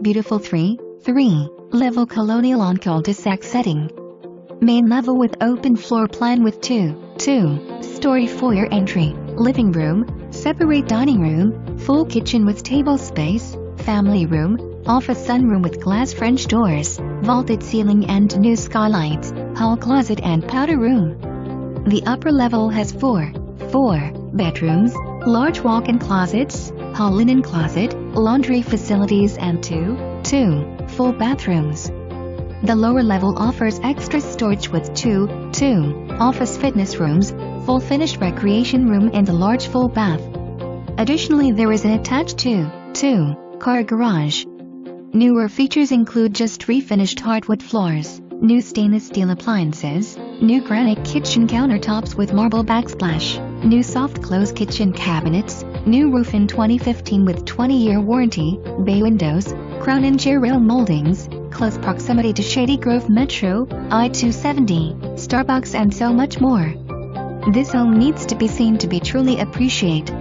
Beautiful 3-level Colonial on Cul-De-Sac setting. Main level with open floor plan with two-story foyer entry, living room, separate dining room, full kitchen with table space, family room, office sunroom with glass French doors, vaulted ceiling and new skylights, hall closet and powder room. The upper level has four bedrooms, large walk-in closets, hall linen closet, laundry facilities and two full bathrooms. The lower level offers extra storage with two office fitness rooms, full finished recreation room and a large full bath. Additionally, there is an attached two-car garage. Newer features include just refinished hardwood floors, new stainless steel appliances, new granite kitchen countertops with marble backsplash, new soft close kitchen cabinets, new roof in 2015 with 20-year warranty, bay windows, crown and chair rail moldings, close proximity to Shady Grove Metro, I-270, Starbucks and so much more. This home needs to be seen to be truly appreciated.